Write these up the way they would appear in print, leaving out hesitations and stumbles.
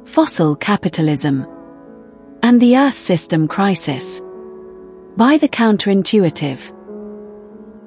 Fossil Capitalism, and the Earth System Crisis. By the counterintuitive.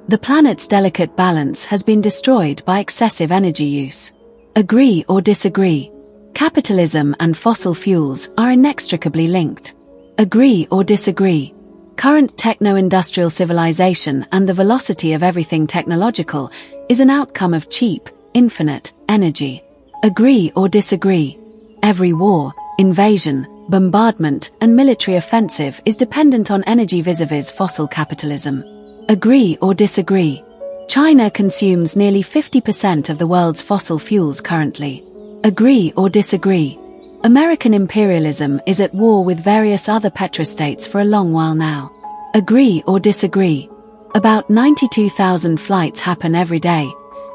The planet's delicate balance has been destroyed by excessive energy use. Agree or disagree? Capitalism and fossil fuels are inextricably linked. Agree or disagree? Current techno-industrial civilization and the velocity of everything technological is an outcome of cheap, infinite energy. Agree or disagree? Every war, invasion, bombardment, and military offensive is dependent on energy vis-a-vis fossil capitalism. Agree or disagree? China consumes nearly 50% of the world's fossil fuels currently. Agree or disagree? American imperialism is at war with various other petrostates for a long while now. Agree or disagree? About 92,000 flights happen every day,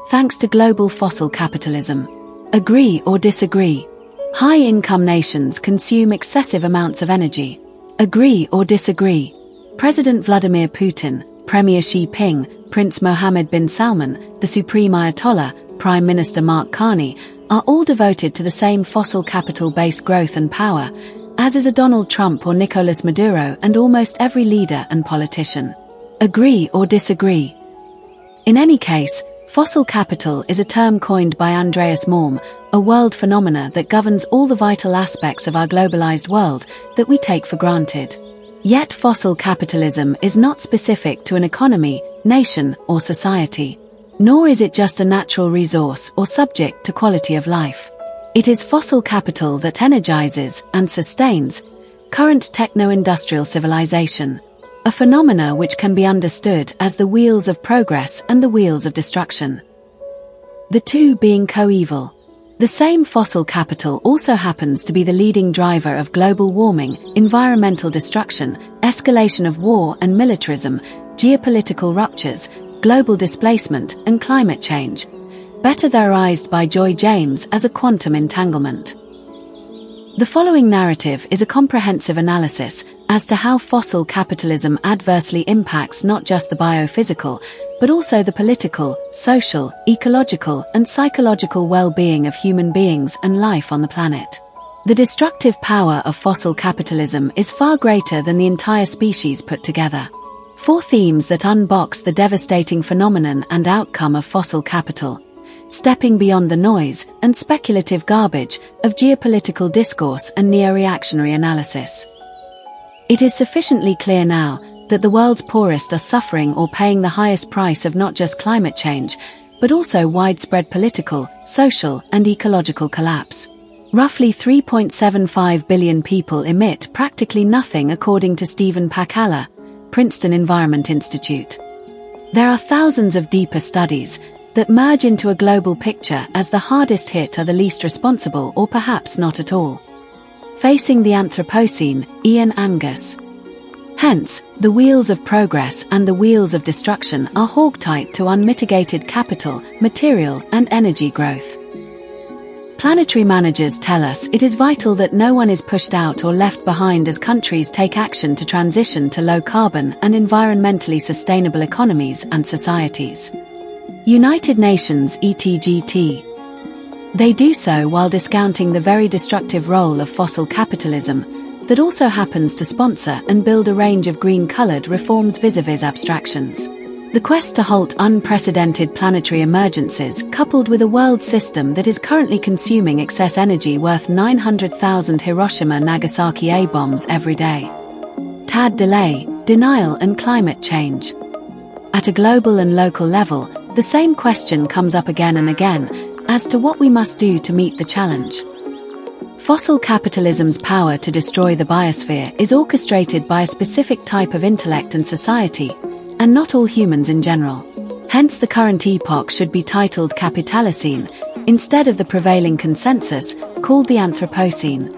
thanks to global fossil capitalism. Agree or disagree? High-income nations consume excessive amounts of energy. Agree or disagree? President Vladimir Putin, Premier Xi Jinping, Prince Mohammed bin Salman, the Supreme Ayatollah, Prime Minister Mark Carney, are all devoted to the same fossil capital-based growth and power, as is a Donald Trump or Nicolas Maduro and almost every leader and politician. Agree or disagree? In any case, fossil capital is a term coined by Andreas Malm, a world phenomena that governs all the vital aspects of our globalized world that we take for granted. Yet fossil capitalism is not specific to an economy, nation, or society. Nor is it just a natural resource or subject to quality of life. It is fossil capital that energizes and sustains current techno-industrial civilization, a phenomena which can be understood as the wheels of progress and the wheels of destruction, the two being coeval. The same fossil capital also happens to be the leading driver of global warming, environmental destruction, escalation of war and militarism, geopolitical ruptures, global displacement, and climate change, better theorized by Joy James as a quantum entanglement. The following narrative is a comprehensive analysis as to how fossil capitalism adversely impacts not just the biophysical, but also the political, social, ecological, and psychological well-being of human beings and life on the planet. The destructive power of fossil capitalism is far greater than the entire species put together. 4 themes that unbox the devastating phenomenon and outcome of fossil capital, stepping beyond the noise and speculative garbage of geopolitical discourse and neo-reactionary analysis. It is sufficiently clear now that the world's poorest are suffering or paying the highest price of not just climate change, but also widespread political, social, and ecological collapse. Roughly 3.75 billion people emit practically nothing according to Stephen Pacala, Princeton Environment Institute. There are thousands of deeper studies that merge into a global picture as the hardest hit are the least responsible or perhaps not at all. Facing the Anthropocene, Ian Angus. Hence, the wheels of progress and the wheels of destruction are hogtied to unmitigated capital, material, and energy growth. Planetary managers tell us it is vital that no one is pushed out or left behind as countries take action to transition to low-carbon and environmentally sustainable economies and societies. United Nations ETGT. They do so while discounting the very destructive role of fossil capitalism that also happens to sponsor and build a range of green-colored reforms vis-a-vis abstractions. The quest to halt unprecedented planetary emergencies coupled with a world system that is currently consuming excess energy worth 900,000 Hiroshima-Nagasaki A-bombs every day. TAD delay, denial and climate change. At a global and local level, the same question comes up again and again as to what we must do to meet the challenge. Fossil capitalism's power to destroy the biosphere is orchestrated by a specific type of intellect and society, and not all humans in general. Hence the current epoch should be titled Capitalism, instead of the prevailing consensus, called the Anthropocene.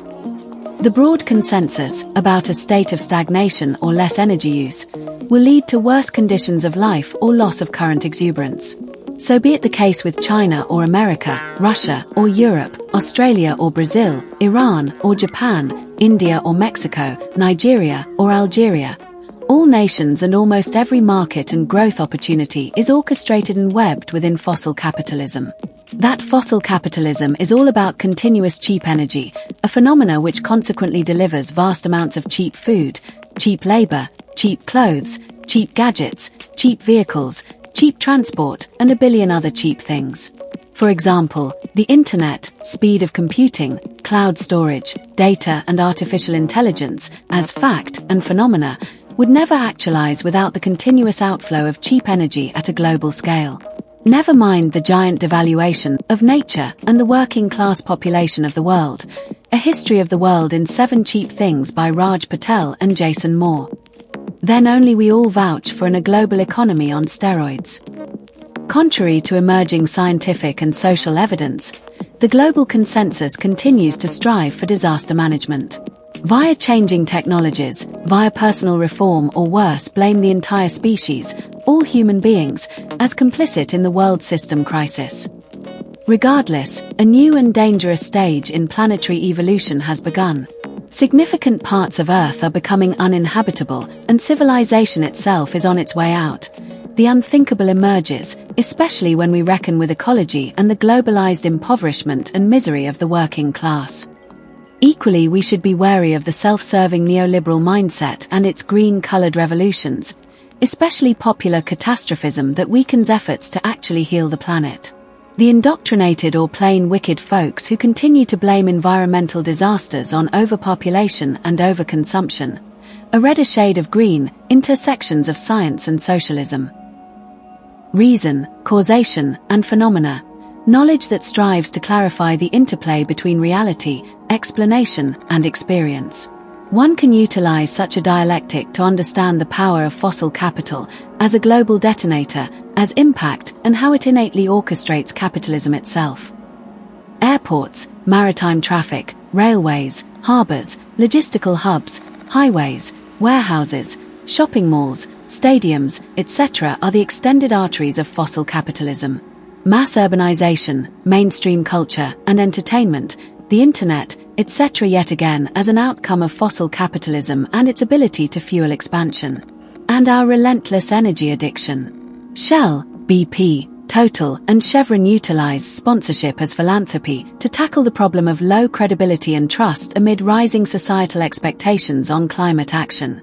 The broad consensus, about a state of stagnation or less energy use, will lead to worse conditions of life or loss of current exuberance. So be it the case with China or America, Russia or Europe, Australia or Brazil, Iran or Japan, India or Mexico, Nigeria or Algeria. All nations and almost every market and growth opportunity is orchestrated and webbed within fossil capitalism. That fossil capitalism is all about continuous cheap energy, a phenomena which consequently delivers vast amounts of cheap food, cheap labor, cheap clothes, cheap gadgets, cheap vehicles, cheap transport, and a billion other cheap things. For example, the internet, speed of computing, cloud storage, data and artificial intelligence, as fact and phenomena, would never actualize without the continuous outflow of cheap energy at a global scale. Never mind the giant devaluation of nature and the working class population of the world. A History of the World in 7 Cheap Things by Raj Patel and Jason Moore. Then only we all vouch for a global economy on steroids. Contrary to emerging scientific and social evidence, the global consensus continues to strive for disaster management. Via changing technologies, via personal reform or worse blame the entire species, all human beings, as complicit in the world system crisis. Regardless, a new and dangerous stage in planetary evolution has begun. Significant parts of Earth are becoming uninhabitable, and civilization itself is on its way out. The unthinkable emerges, especially when we reckon with ecology and the globalized impoverishment and misery of the working class. Equally, we should be wary of the self-serving neoliberal mindset and its green-colored revolutions, especially popular catastrophism that weakens efforts to actually heal the planet. The indoctrinated or plain wicked folks who continue to blame environmental disasters on overpopulation and overconsumption, a redder shade of green, intersections of science and socialism. Reason, causation, and phenomena. Knowledge that strives to clarify the interplay between reality, explanation, and experience. One can utilize such a dialectic to understand the power of fossil capital as a global detonator, as impact, and how it innately orchestrates capitalism itself. Airports, maritime traffic, railways, harbors, logistical hubs, highways, warehouses, shopping malls, stadiums, etc. are the extended arteries of fossil capitalism. Mass urbanization, mainstream culture and entertainment, the internet, etc. yet again as an outcome of fossil capitalism and its ability to fuel expansion. And our relentless energy addiction. Shell, BP, Total and Chevron utilize sponsorship as philanthropy to tackle the problem of low credibility and trust amid rising societal expectations on climate action.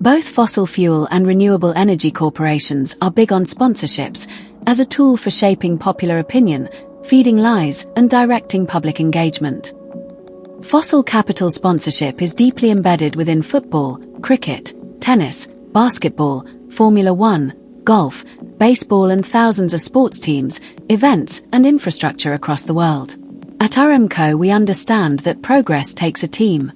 Both fossil fuel and renewable energy corporations are big on sponsorships as a tool for shaping popular opinion, feeding lies, and directing public engagement. Fossil capital sponsorship is deeply embedded within football, cricket, tennis, basketball, Formula One, golf, baseball and thousands of sports teams, events, and infrastructure across the world. At Aramco we understand that progress takes a team.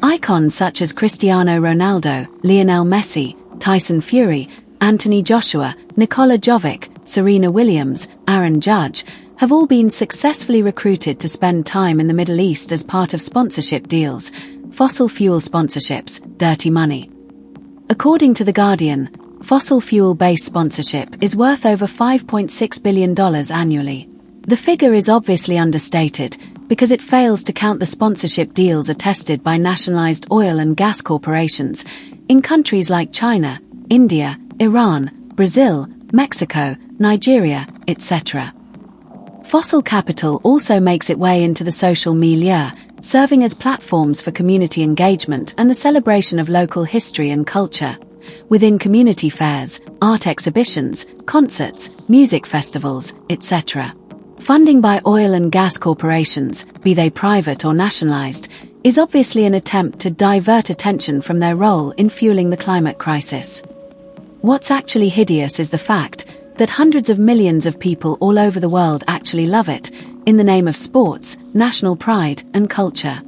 Icons such as Cristiano Ronaldo, Lionel Messi, Tyson Fury, Anthony Joshua, Nikola Jovic, Serena Williams, Aaron Judge, have all been successfully recruited to spend time in the Middle East as part of sponsorship deals, fossil fuel sponsorships, dirty money. According to The Guardian, fossil fuel-based sponsorship is worth over $5.6 billion annually. The figure is obviously understated because it fails to count the sponsorship deals attested by nationalized oil and gas corporations in countries like China, India, Iran, Brazil, Mexico, Nigeria, etc. Fossil capital also makes its way into the social milieu, serving as platforms for community engagement and the celebration of local history and culture. Within community fairs, art exhibitions, concerts, music festivals, etc. Funding by oil and gas corporations, be they private or nationalized, is obviously an attempt to divert attention from their role in fueling the climate crisis. What's actually hideous is the fact that hundreds of millions of people all over the world actually love it, in the name of sports, national pride, and culture.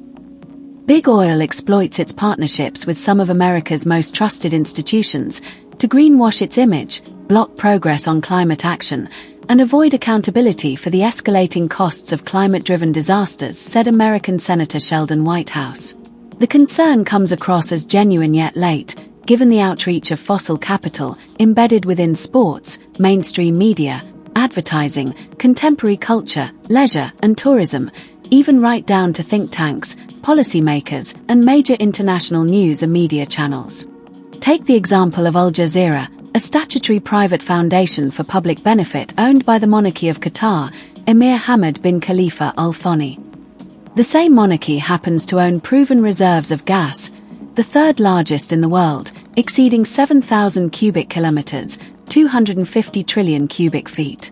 Big Oil exploits its partnerships with some of America's most trusted institutions to greenwash its image, block progress on climate action, and avoid accountability for the escalating costs of climate-driven disasters, said American Senator Sheldon Whitehouse. The concern comes across as genuine yet late, given the outreach of fossil capital embedded within sports, mainstream media, advertising, contemporary culture, leisure, and tourism, even right down to think tanks, policymakers, and major international news and media channels. Take the example of Al Jazeera, a statutory private foundation for public benefit owned by the monarchy of Qatar, Emir Hamad bin Khalifa Al Thani. The same monarchy happens to own proven reserves of gas, the third largest in the world, exceeding 7,000 cubic kilometers, 250 trillion cubic feet.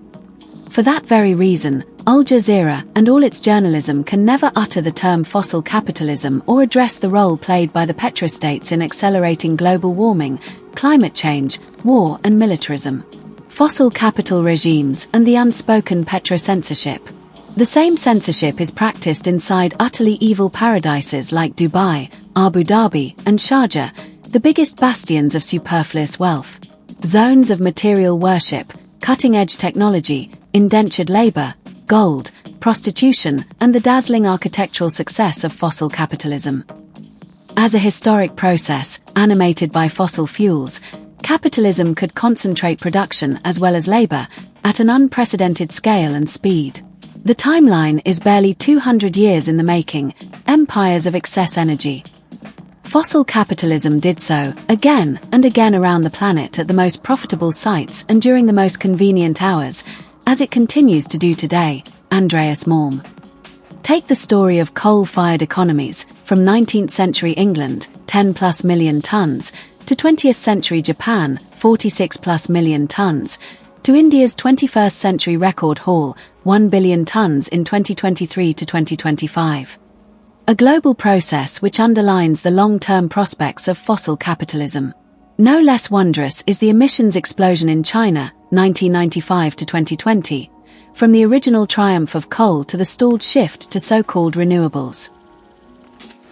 For that very reason, Al Jazeera and all its journalism can never utter the term fossil capitalism or address the role played by the petrostates in accelerating global warming, climate change, war and militarism. Fossil capital regimes and the unspoken petro-censorship. The same censorship is practiced inside utterly evil paradises like Dubai, Abu Dhabi, and Sharjah, the biggest bastions of superfluous wealth. Zones of material worship, cutting-edge technology, indentured labor, gold, prostitution, and the dazzling architectural success of fossil capitalism. As a historic process, animated by fossil fuels, capitalism could concentrate production as well as labor at an unprecedented scale and speed. The timeline is barely 200 years in the making, empires of excess energy. Fossil capitalism did so, again and again around the planet at the most profitable sites and during the most convenient hours, as it continues to do today. Andreas Malm. Take the story of coal-fired economies, from 19th century England, 10+ million tons, to 20th century Japan, 46+ million tons, to India's 21st century record haul, 1 billion tons in 2023 to 2025. A global process which underlines the long-term prospects of fossil capitalism. No less wondrous is the emissions explosion in China, 1995 to 2020, from the original triumph of coal to the stalled shift to so-called renewables.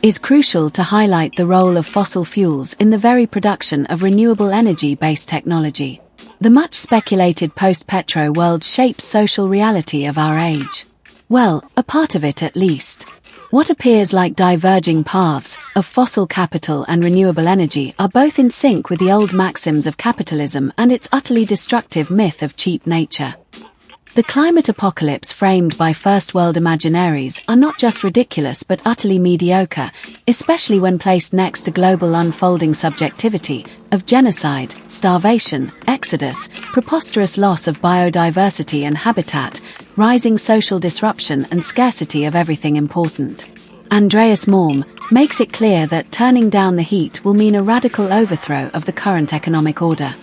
Is crucial to highlight the role of fossil fuels in the very production of renewable energy-based technology. The much speculated post-petro world shapes social reality of our age. Well, a part of it at least. What appears like diverging paths of fossil capital and renewable energy are both in sync with the old maxims of capitalism and its utterly destructive myth of cheap nature. The climate apocalypse framed by First World imaginaries are not just ridiculous but utterly mediocre, especially when placed next to global unfolding subjectivity of genocide, starvation, exodus, preposterous loss of biodiversity and habitat, rising social disruption and scarcity of everything important. Andreas Malm makes it clear that turning down the heat will mean a radical overthrow of the current economic order.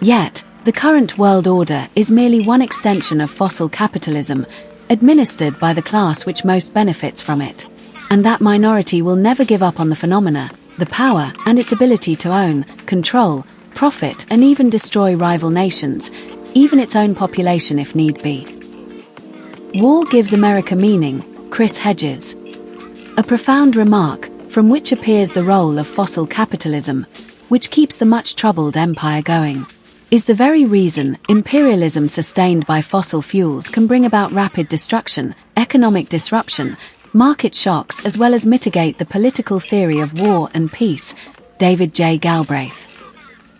Yet, the current world order is merely one extension of fossil capitalism, administered by the class which most benefits from it. And that minority will never give up on the phenomena, the power, and its ability to own, control, profit, and even destroy rival nations, even its own population if need be. War gives America meaning, Chris Hedges. A profound remark, from which appears the role of fossil capitalism, which keeps the much-troubled empire going, is the very reason imperialism sustained by fossil fuels can bring about rapid destruction, economic disruption, market shocks as well as mitigate the political theory of war and peace. David J. Galbraith.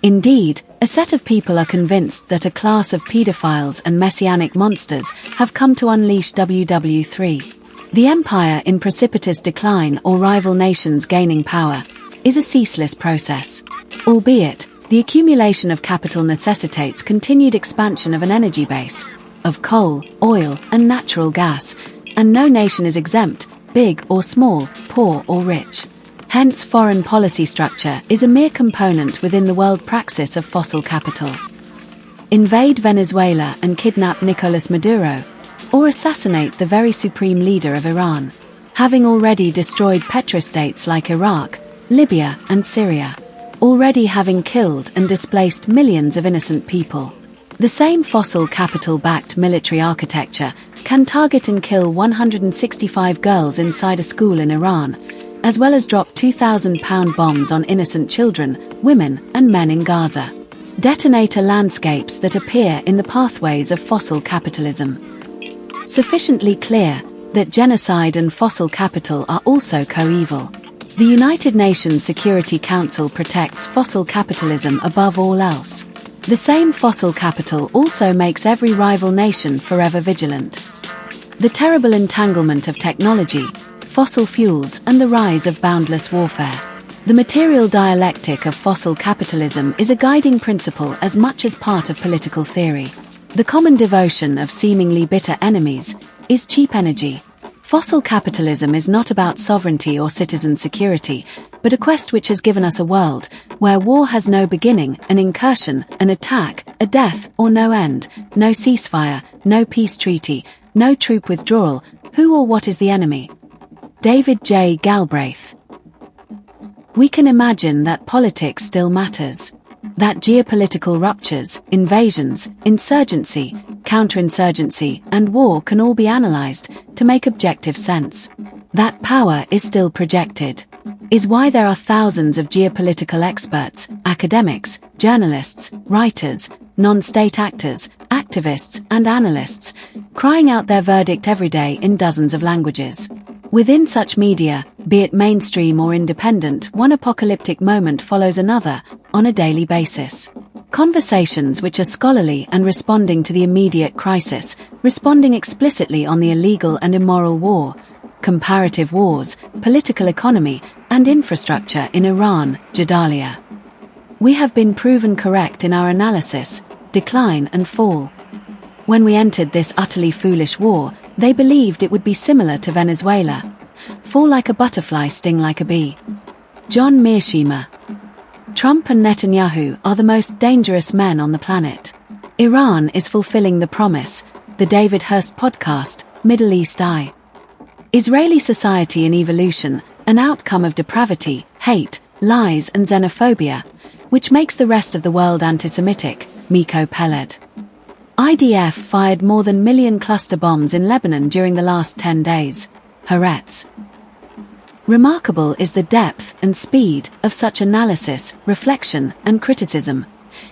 Indeed, a set of people are convinced that a class of pedophiles and messianic monsters have come to unleash WW3. The empire in precipitous decline or rival nations gaining power is a ceaseless process. Albeit, the accumulation of capital necessitates continued expansion of an energy base, of coal, oil, and natural gas, and no nation is exempt, big or small, poor or rich. Hence foreign policy structure is a mere component within the world praxis of fossil capital. Invade Venezuela and kidnap Nicolas Maduro, or assassinate the very supreme leader of Iran, having already destroyed petrostates like Iraq, Libya, and Syria. Already having killed and displaced millions of innocent people. The same fossil capital-backed military architecture can target and kill 165 girls inside a school in Iran, as well as drop 2,000-pound bombs on innocent children, women, and men in Gaza. Detonator landscapes that appear in the pathways of fossil capitalism. Sufficiently clear that genocide and fossil capital are also coeval. The United Nations Security Council protects fossil capitalism above all else. The same fossil capital also makes every rival nation forever vigilant. The terrible entanglement of technology, fossil fuels, and the rise of boundless warfare. The material dialectic of fossil capitalism is a guiding principle as much as part of political theory. The common devotion of seemingly bitter enemies is cheap energy. Fossil capitalism is not about sovereignty or citizen security, but a quest which has given us a world where war has no beginning, an incursion, an attack, a death, or no end, no ceasefire, no peace treaty, no troop withdrawal. Who or what is the enemy? David J. Galbraith. We can imagine that politics still matters. That geopolitical ruptures, invasions, insurgency, counterinsurgency, and war can all be analyzed to make objective sense. That power is still projected. Is why there are thousands of geopolitical experts, academics, journalists, writers, non-state actors, activists, and analysts, crying out their verdict every day in dozens of languages. Within such media, be it mainstream or independent, one apocalyptic moment follows another, on a daily basis. Conversations which are scholarly and responding to the immediate crisis, responding explicitly on the illegal and immoral war, comparative wars, political economy, and infrastructure in Iran, Jadalia. We have been proven correct in our analysis, decline and fall. When we entered this utterly foolish war, they believed it would be similar to Venezuela. Fall like a butterfly, sting like a bee. John Mearsheimer. Trump and Netanyahu are the most dangerous men on the planet. Iran is fulfilling the promise, the David Hurst podcast, Middle East Eye. Israeli society in evolution, an outcome of depravity, hate, lies and xenophobia, which makes the rest of the world anti-Semitic, Miko Peled. IDF fired more than 1 million cluster bombs in Lebanon during the last 10 days. Haaretz. Remarkable is the depth and speed of such analysis, reflection, and criticism,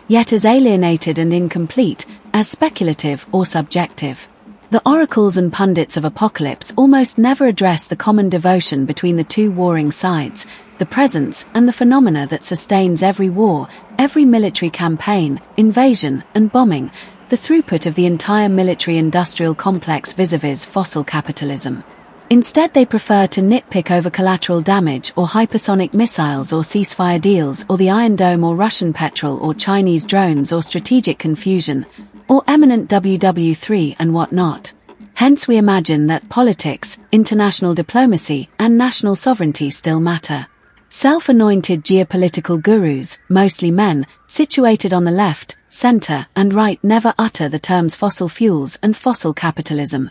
yet as alienated and incomplete as speculative or subjective. The oracles and pundits of apocalypse almost never address the common devotion between the two warring sides, the presence and the phenomena that sustains every war, every military campaign, invasion, and bombing, the throughput of the entire military-industrial complex vis-a-vis fossil capitalism. Instead, they prefer to nitpick over collateral damage or hypersonic missiles or ceasefire deals or the Iron Dome or Russian petrol or Chinese drones or strategic confusion, or eminent WW3 and whatnot. Hence we imagine that politics, international diplomacy, and national sovereignty still matter. Self-anointed geopolitical gurus, mostly men, situated on the left, center, and right never utter the terms fossil fuels and fossil capitalism,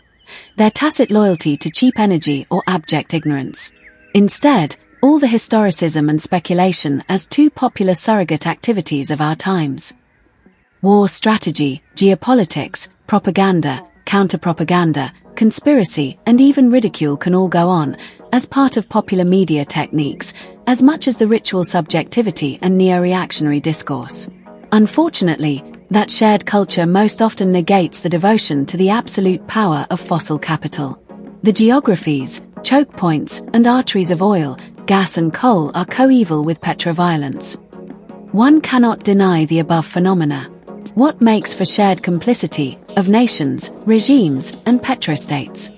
their tacit loyalty to cheap energy or abject ignorance. Instead, all the historicism and speculation as two popular surrogate activities of our times. War strategy, geopolitics, propaganda, counter-propaganda, conspiracy, and even ridicule can all go on, as part of popular media techniques, as much as the ritual subjectivity and neo-reactionary discourse. Unfortunately, that shared culture most often negates the devotion to the absolute power of fossil capital. The geographies, choke points, and arteries of oil, gas and coal are coeval with petroviolence. One cannot deny the above phenomena. What makes for shared complicity of nations, regimes, and petrostates?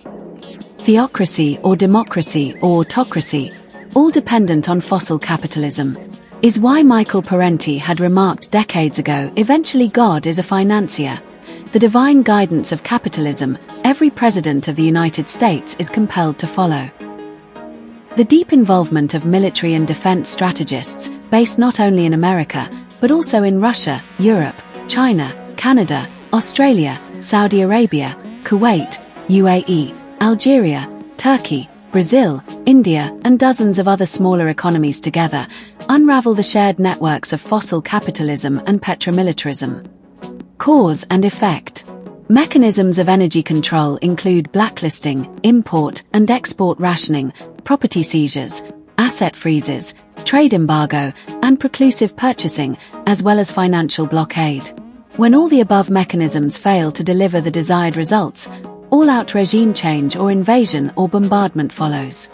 Theocracy or democracy or autocracy, all dependent on fossil capitalism, is why Michael Parenti had remarked decades ago, eventually God is a financier. The divine guidance of capitalism, every president of the United States is compelled to follow. The deep involvement of military and defense strategists, based not only in America, but also in Russia, Europe, China, Canada, Australia, Saudi Arabia, Kuwait, UAE, Algeria, Turkey, Brazil, India, and dozens of other smaller economies together, unravel the shared networks of fossil capitalism and petromilitarism. Cause and effect. Mechanisms of energy control include blacklisting, import and export rationing, property seizures, asset freezes, trade embargo, and preclusive purchasing, as well as financial blockade. When all the above mechanisms fail to deliver the desired results, all-out regime change or invasion or bombardment follows.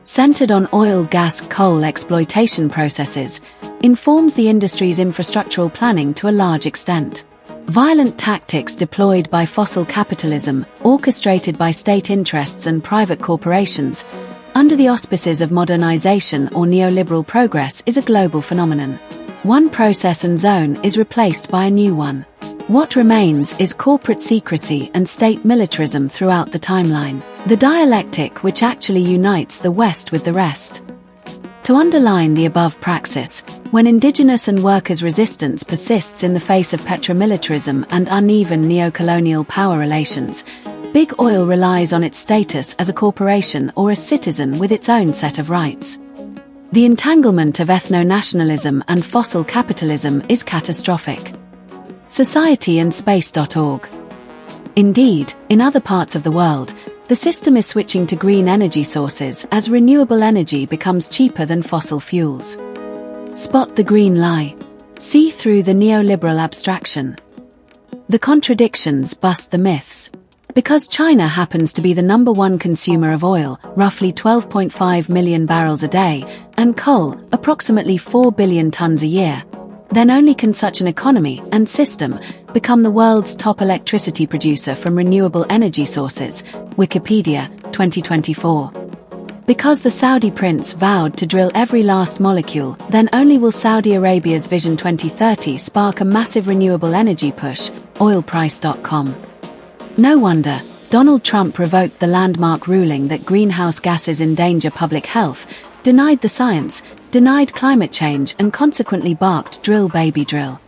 Centered on oil, gas, coal exploitation processes, informs the industry's infrastructural planning to a large extent. Violent tactics deployed by fossil capitalism, orchestrated by state interests and private corporations, under the auspices of modernization or neoliberal progress is a global phenomenon. One process and zone is replaced by a new one. What remains is corporate secrecy and state militarism throughout the timeline, the dialectic which actually unites the West with the rest. To underline the above praxis, when indigenous and workers' resistance persists in the face of petromilitarism and uneven neo-colonial power relations, Big Oil relies on its status as a corporation or a citizen with its own set of rights. The entanglement of ethno-nationalism and fossil capitalism is catastrophic. Societyandspace.org. Indeed, in other parts of the world, the system is switching to green energy sources as renewable energy becomes cheaper than fossil fuels. Spot the green lie. See through the neoliberal abstraction. The contradictions bust the myths. Because China happens to be the #1 consumer of oil, roughly 12.5 million barrels a day, and coal, approximately 4 billion tons a year, then only can such an economy and system become the world's top electricity producer from renewable energy sources. Wikipedia, 2024. Because the Saudi prince vowed to drill every last molecule, then only will Saudi Arabia's Vision 2030 spark a massive renewable energy push. Oilprice.com. No wonder Donald Trump revoked the landmark ruling that greenhouse gases endanger public health, denied the science, denied climate change, and consequently barked drill baby drill.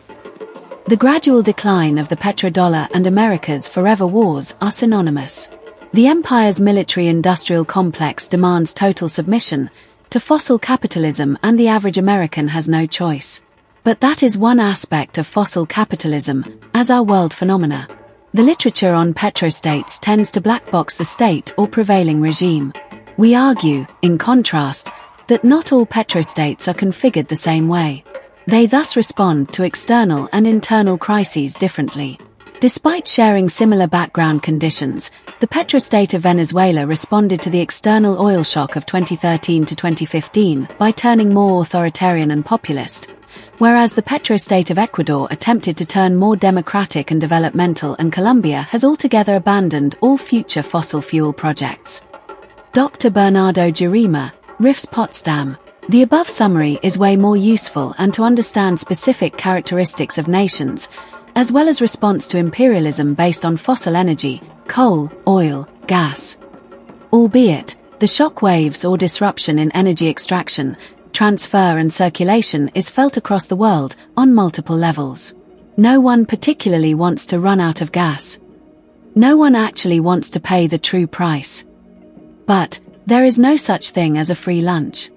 The gradual decline of the petrodollar and America's forever wars are synonymous. The empire's military-industrial complex demands total submission to fossil capitalism, and the average American has no choice. But that is one aspect of fossil capitalism, as are world phenomena. The literature on petrostates tends to blackbox the state or prevailing regime. We argue, in contrast, that not all petrostates are configured the same way. They thus respond to external and internal crises differently. Despite sharing similar background conditions, the petrostate of Venezuela responded to the external oil shock of 2013 to 2015 by turning more authoritarian and populist, whereas the petrostate of Ecuador attempted to turn more democratic and developmental, and Colombia has altogether abandoned all future fossil fuel projects. Dr. Bernardo Jurema, Rifs Potsdam. The above summary is way more useful and to understand specific characteristics of nations, as well as response to imperialism based on fossil energy, coal, oil, gas. Albeit, the shock waves or disruption in energy extraction, transfer and circulation is felt across the world on multiple levels. No one particularly wants to run out of gas. No one actually wants to pay the true price. But there is no such thing as a free lunch.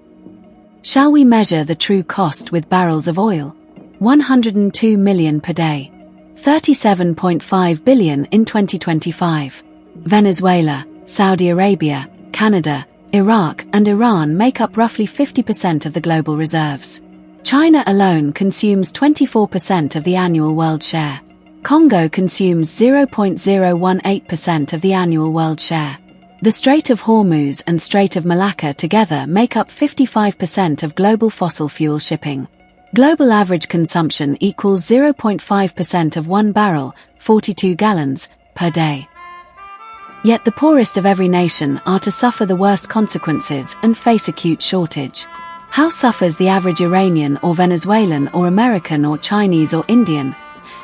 Shall we measure the true cost with barrels of oil? 102 million per day. 37.5 billion in 2025. Venezuela, Saudi Arabia, Canada, Iraq and Iran make up roughly 50% of the global reserves. China alone consumes 24% of the annual world share. Congo consumes 0.018% of the annual world share. The Strait of Hormuz and Strait of Malacca together make up 55% of global fossil fuel shipping. Global average consumption equals 0.5% of 1 barrel, 42 gallons, per day. Yet the poorest of every nation are to suffer the worst consequences and face acute shortage. How suffers the average Iranian or Venezuelan or American or Chinese or Indian?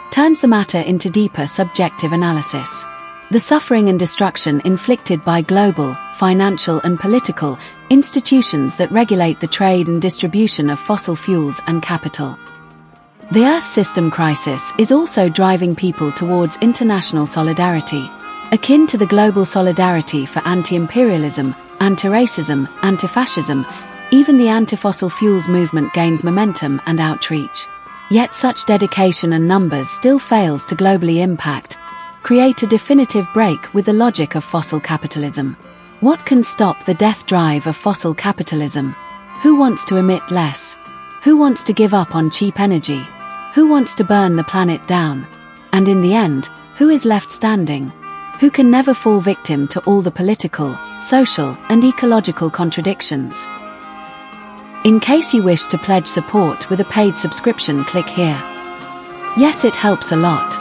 Turns the matter into deeper subjective analysis. The suffering and destruction inflicted by global, financial and political institutions that regulate the trade and distribution of fossil fuels and capital. The Earth system crisis is also driving people towards international solidarity, akin to the global solidarity for anti-imperialism, anti-racism, anti-fascism. Even the anti-fossil fuels movement gains momentum and outreach. Yet such dedication and numbers still fails to globally impact, create a definitive break with the logic of fossil capitalism. What can stop the death drive of fossil capitalism? Who wants to emit less? Who wants to give up on cheap energy? Who wants to burn the planet down? And in the end, who is left standing? Who can never fall victim to all the political, social, and ecological contradictions? In case you wish to pledge support with a paid subscription, click here. Yes, it helps a lot.